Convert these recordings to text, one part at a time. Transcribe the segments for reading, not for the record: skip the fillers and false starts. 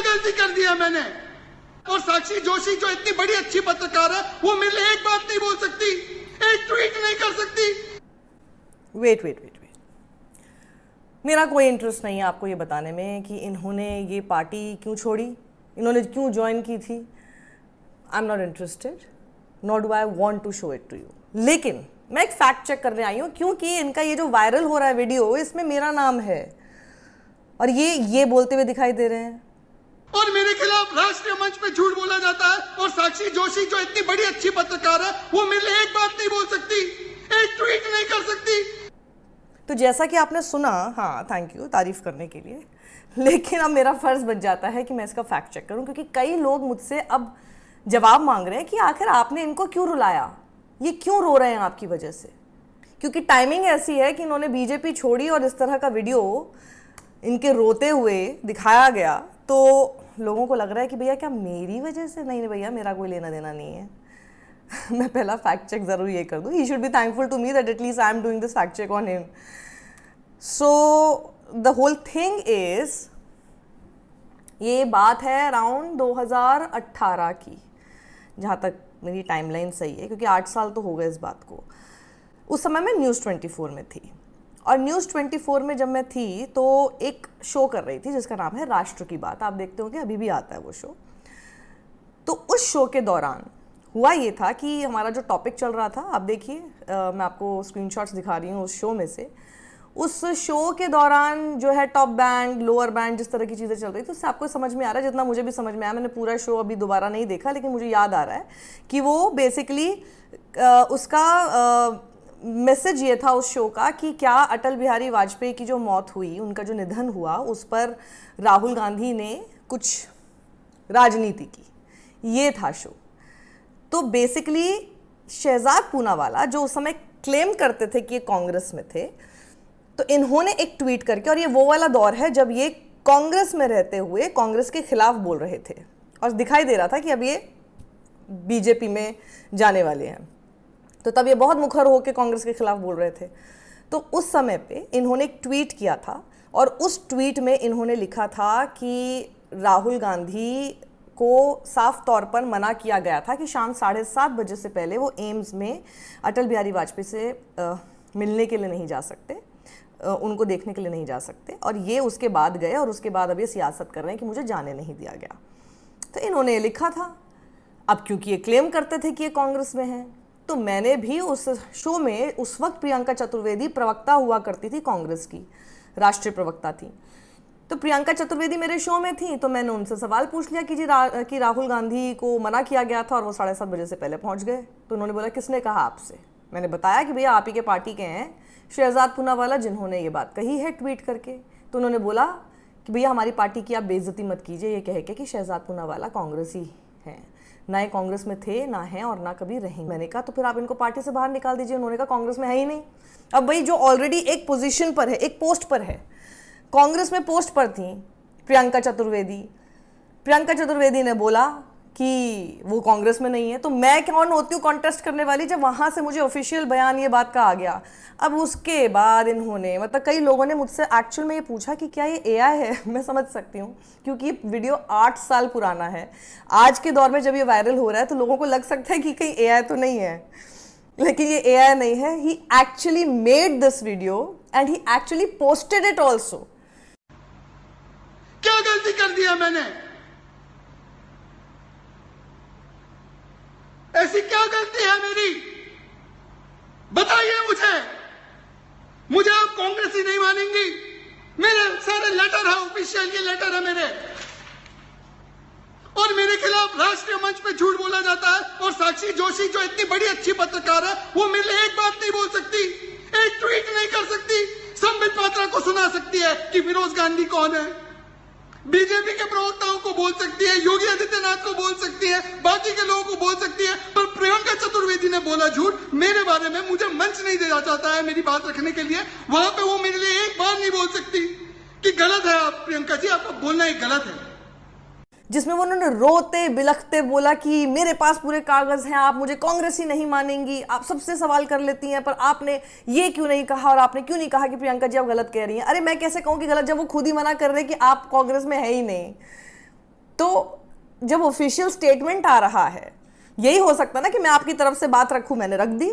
गलती कर दिया मैंने? और साक्षी जोशी जो इतनी बड़ी अच्छी पत्रकार है, वो मेरे लिए एक बात नहीं बोल सकती, एक ट्वीट नहीं कर सकती? वेट, मेरा कोई इंटरेस्ट नहीं है आपको ये बताने में कि इन्होंने ये पार्टी क्यों छोड़ी, इन्होंने क्यों ज्वाइन की थी। I am not interested, not do I want to show it to you. लेकिन मैं एक फैक्ट चेक करने आई हूँ क्योंकि इनका ये जो वायरल हो रहा है वीडियो, इसमें मेरा नाम है और ये बोलते हुए दिखाई दे रहे हैं। और मेरे खिलाफ राष्ट्रीय मंच पे झूठ बोला जाता है, और साक्षी जोशी जो इतनी बड़ी अच्छी पत्रकार है, वो मेरे लिए एक बात नहीं बोल सकती, एक ट्वीट नहीं कर सकती। तो जैसा कि आपने सुना, हाँ थैंक यू तारीफ करने के लिए, लेकिन अब मेरा फर्ज बन जाता है कि मैं इसका फैक्ट चेक करूं क्योंकि कई लोग मुझसे अब जवाब मांग रहे हैं कि आखिर आपने इनको क्यों रुलाया, ये क्यों रो रहे हैं आपकी वजह से। क्योंकि टाइमिंग ऐसी है कि इन्होंने बीजेपी छोड़ी और इस तरह का वीडियो इनके रोते हुए दिखाया गया, तो लोगों को लग रहा है कि भैया क्या मेरी वजह से? नहीं भैया, मेरा कोई लेना देना नहीं है। मैं पहला फैक्ट चेक जरूर ये कर दूं। He should be thankful to me that at least I am doing this fact check on him. So the whole thing is, ये बात है अराउंड 2018 की, जहाँ तक मेरी टाइमलाइन सही है, क्योंकि 8 साल तो हो गए इस बात को। उस समय मैं न्यूज़ 24 में थी, और न्यूज़ 24 में जब मैं थी तो एक शो कर रही थी जिसका नाम है राष्ट्र की बात। आप देखते हो कि अभी भी आता है वो शो। तो उस शो के दौरान हुआ ये था कि हमारा जो टॉपिक चल रहा था, आप देखिए, मैं आपको स्क्रीनशॉट्स दिखा रही हूँ उस शो में से। उस शो के दौरान जो है टॉप बैंड, लोअर बैंड, जिस तरह की चीज़ें चल रही थी, उससे आपको समझ में आ रहा है, जितना मुझे भी समझ में आया। मैंने पूरा शो अभी दोबारा नहीं देखा, लेकिन मुझे याद आ रहा है कि वो बेसिकली उसका मैसेज ये था उस शो का कि क्या अटल बिहारी वाजपेयी की जो मौत हुई, उनका जो निधन हुआ, उस पर राहुल गांधी ने कुछ राजनीति की, ये था शो। तो बेसिकली शहजाद पूनावाला जो उस समय क्लेम करते थे कि ये कांग्रेस में थे, तो इन्होंने एक ट्वीट करके, और ये वो वाला दौर है जब ये कांग्रेस में रहते हुए कांग्रेस के खिलाफ बोल रहे थे और दिखाई दे रहा था कि अब ये बीजेपी में जाने वाले हैं, तो तब ये बहुत मुखर होकर कांग्रेस के खिलाफ बोल रहे थे। तो उस समय पे इन्होंने एक ट्वीट किया था, और उस ट्वीट में इन्होंने लिखा था कि राहुल गांधी को साफ तौर पर मना किया गया था कि शाम 7:30 बजे से पहले वो एम्स में अटल बिहारी वाजपेयी से मिलने के लिए नहीं जा सकते, उनको देखने के लिए नहीं जा सकते। और ये उसके बाद गए, और उसके बाद अब ये सियासत कर रहे हैं कि मुझे जाने नहीं दिया गया। तो इन्होंने ये लिखा था। अब क्योंकि ये क्लेम करते थे कि ये कांग्रेस में हैं, तो मैंने भी उस शो में, उस वक्त प्रियंका चतुर्वेदी प्रवक्ता हुआ करती थी, कांग्रेस की राष्ट्रीय प्रवक्ता थी। तो प्रियंका चतुर्वेदी मेरे शो में थी, तो मैंने उनसे सवाल पूछ लिया कि कि राहुल गांधी को मना किया गया था और वो 7:30 बजे से पहले पहुंच गए। तो उन्होंने बोला किसने कहा आपसे? मैंने बताया कि भैया आप ही के पार्टी के हैं शहजाद पूनावाला, जिन्होंने ये बात कही है ट्वीट करके। तो उन्होंने बोला कि भैया हमारी पार्टी की आप बेइज्जती मत कीजिए ये कह के कि शहजाद पूनावाला कांग्रेसी हैं, ना ये कांग्रेस में थे, ना हैं, और ना कभी रहेंगे। मैंने कहा तो फिर आप इनको पार्टी से बाहर निकाल दीजिए। उन्होंने कहा कांग्रेस में है ही नहीं। अब भाई जो ऑलरेडी एक पोजीशन पर है, एक पोस्ट पर है, कांग्रेस में पोस्ट पर थी प्रियंका चतुर्वेदी ने बोला कि वो कांग्रेस में नहीं है, तो मैं कौन होती हूँ कॉन्टेस्ट करने वाली, जब वहाँ से मुझे ऑफिशियल बयान ये बात का आ गया। अब उसके बाद इन्होंने, मतलब कई लोगों ने मुझसे एक्चुअल में ये पूछा कि क्या ये एआई है। मैं समझ सकती हूँ, क्योंकि ये वीडियो 8 साल पुराना है। आज के दौर में जब ये वायरल हो रहा है तो लोगों को लग सकता है कि कहीं एआई तो नहीं है, लेकिन ये एआई नहीं है। He actually made this video and he actually posted it also. क्या गलती कर दिया मैंने? ऐसी क्या गलती है मेरी? बताइए मुझे आप कांग्रेस ही नहीं मानेंगी? मेरे सारे लेटर है, ऑफिशियल ये लेटर है मेरे, और मेरे खिलाफ राष्ट्रीय मंच पे झूठ बोला जाता है, और साक्षी जोशी जो इतनी बड़ी अच्छी पत्रकार है, वो मेरे लिए एक बात नहीं बोल सकती, एक ट्वीट नहीं कर सकती, संबित पात्रा को सुना सकती है कि फिरोज गांधी कौन है, बीजेपी के प्रवक्ताओं को बोल सकती है, योगी आदित्यनाथ को बोल सकती है, बाकी के लोगों को बोल सकती है, पर प्रियंका चतुर्वेदी ने बोला झूठ मेरे बारे में, मुझे मंच नहीं देना चाहता है मेरी बात रखने के लिए, वहां पे वो मेरे लिए एक बार नहीं बोल सकती कि गलत है आप प्रियंका जी, आपका बोलना ही गलत है। जिसमें वो उन्होंने रोते बिलखते बोला कि मेरे पास पूरे कागज हैं, आप मुझे कांग्रेस ही नहीं मानेंगी, आप सबसे सवाल कर लेती हैं, पर आपने ये क्यों नहीं कहा, और आपने क्यों नहीं कहा कि प्रियंका जी आप गलत कह रही हैं। अरे मैं कैसे कहूँ कि गलत, जब वो खुद ही मना कर रहे कि आप कांग्रेस में है ही नहीं। तो जब ऑफिशियल स्टेटमेंट आ रहा है, यही हो सकता ना कि मैं आपकी तरफ से बात रखूं, मैंने रख दी।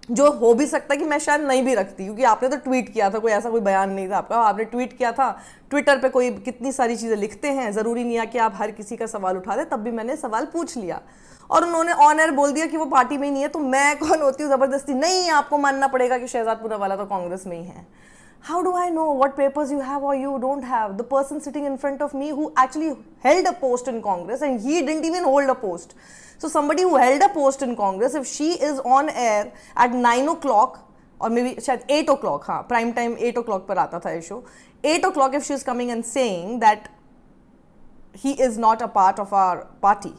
जो हो भी सकता है कि मैं शायद नहीं भी रखती, क्योंकि आपने तो ट्वीट किया था, कोई ऐसा कोई बयान नहीं था आपका, आपने ट्वीट किया था। ट्विटर पे कोई कितनी सारी चीज़ें लिखते हैं, ज़रूरी नहीं है कि आप हर किसी का सवाल उठा दें। तब भी मैंने सवाल पूछ लिया और उन्होंने ऑन एयर बोल दिया कि वो पार्टी में ही नहीं है। तो मैं कौन होती हूँ ज़बरदस्ती, नहीं आपको मानना पड़ेगा कि शहजाद पूनावाला तो कांग्रेस में ही है। How do I know what papers you have or you don't have? The person sitting in front of me who actually held a post in Congress, and he didn't even hold a post. So somebody who held a post in Congress, if she is on air at 9 o'clock or maybe शायद 8 o'clock, हाँ prime time 8 o'clock पर आता था ये show, 8 o'clock if she is coming and saying that he is not a part of our party,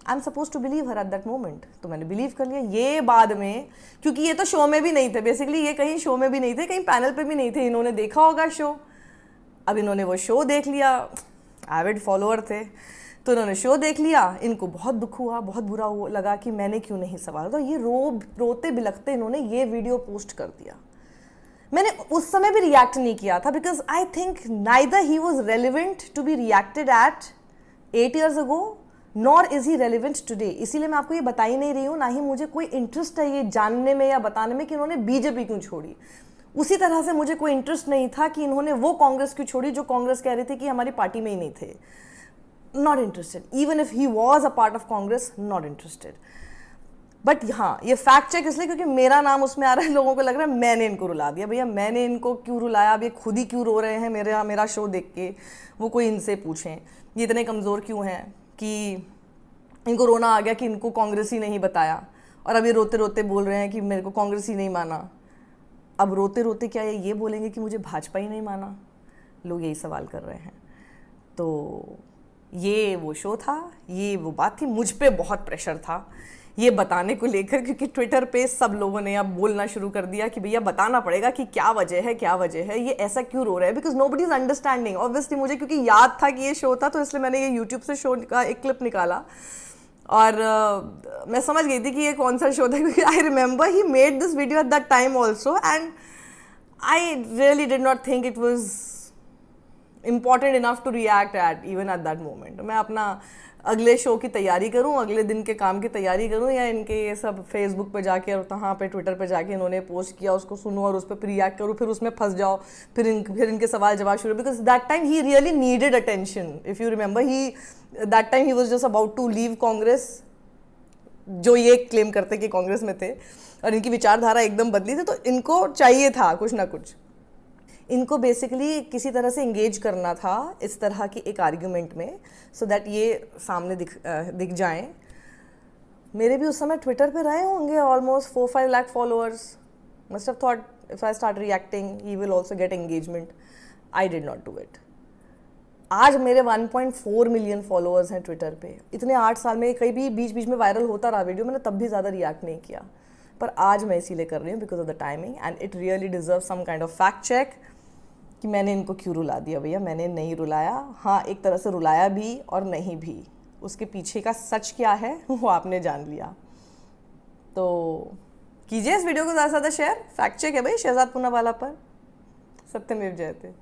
I am suppose to believe her at that moment. तो मैंने believe कर लिया। ये बाद में, क्योंकि ये तो शो में भी नहीं थे, बेसिकली ये कहीं शो में भी नहीं थे, कहीं पैनल पे भी नहीं थे, इन्होंने देखा होगा शो। अब इन्होंने वो शो देख लिया, एविड फॉलोअर थे, तो इन्होंने शो देख लिया, इनको बहुत दुख हुआ, बहुत बुरा लगा कि मैंने क्यों नहीं सवाल। तो ये रोते बिलखते इन्होंने ये वीडियो पोस्ट कर दिया। मैंने उस समय भी रिएक्ट नहीं किया था, because I think neither he was relevant to be reacted at 8 years ago, nor is he relevant today. इसीलिए मैं आपको ये बता ही नहीं रही हूँ, ना ही मुझे कोई इंटरेस्ट है ये जानने में या बताने में कि इन्होंने बीजेपी क्यों छोड़ी। उसी तरह से मुझे कोई इंटरेस्ट नहीं था कि इन्होंने वो कांग्रेस क्यों छोड़ी जो कांग्रेस कह रही थी कि हमारी पार्टी में ही नहीं थे। Not interested, even if he was a part of Congress, not interested. But हाँ, ये फैक्ट चेक इसलिए क्योंकि मेरा नाम उसमें आ रहा है, लोगों को लग रहा है मैंने इनको रुला दिया। भैया मैंने इनको क्यों रुलाया, अब ये खुद ही क्यों रो रहे हैं मेरा शो देख के, वो कोई इनसे पूछें ये इतने कमज़ोर क्यों हैं कि इनको रोना आ गया कि इनको कांग्रेस ही नहीं बताया, और अब ये रोते रोते बोल रहे हैं कि मेरे को कांग्रेस ही नहीं माना। अब रोते रोते क्या ये बोलेंगे कि मुझे भाजपा ही नहीं माना? लोग यही सवाल कर रहे हैं। तो ये वो शो था, ये वो बात थी। मुझ पे बहुत प्रेशर था ये बताने को लेकर, क्योंकि ट्विटर पे सब लोगों ने अब बोलना शुरू कर दिया कि भैया बताना पड़ेगा कि क्या वजह है, ये ऐसा क्यों रो रहा है, because nobody is understanding. Obviously मुझे क्योंकि याद था कि ये शो था, तो इसलिए मैंने ये यूट्यूब से शो का एक क्लिप निकाला और मैं समझ गई थी कि ये कौन सा शो था, क्योंकि I remember he made this video at that time also, and I really did not think it was important enough to react at even at that moment. मैं अपना अगले शो की तैयारी करूं, अगले दिन के काम की तैयारी करूं, या इनके ये सब फेसबुक पे जाके और वहाँ पे ट्विटर पे जाके इन्होंने पोस्ट किया उसको सुनूं और उस पर रिएक्ट करूं, फिर उसमें फंस जाओ, फिर इनके सवाल जवाब शुरू। Because that time he really needed attention. If you remember, that time he was just about to leave Congress, जो ये क्लेम करते कि कांग्रेस में थे, और इनकी विचारधारा एकदम बदली थी, तो इनको चाहिए था कुछ ना कुछ। इनको बेसिकली किसी तरह से इंगेज करना था इस तरह की एक आर्ग्यूमेंट में, सो दैट ये सामने दिख जाएं। मेरे भी उस समय ट्विटर पे रहे होंगे almost 4-5 lakh followers. Must have thought if I start reacting he will also get engagement. I did not do it. आज मेरे 1.4 मिलियन फॉलोअर्स हैं ट्विटर पे। इतने 8 साल में कई भी बीच बीच में वायरल होता रहा वीडियो, मैंने तब भी ज़्यादा रिएक्ट नहीं किया, पर आज मैं इसीलिए कर रही हूँ because of the timing, and it really deserve some kind of fact check कि मैंने इनको क्यों रुला दिया। भैया मैंने नहीं रुलाया, हाँ एक तरह से रुलाया भी और नहीं भी, उसके पीछे का सच क्या है वो आपने जान लिया। तो कीजिए इस वीडियो को ज़्यादा से ज़्यादा शेयर। फैक्ट चेक है भाई शहजाद पूनावाला पर। सत्यमेव जयते।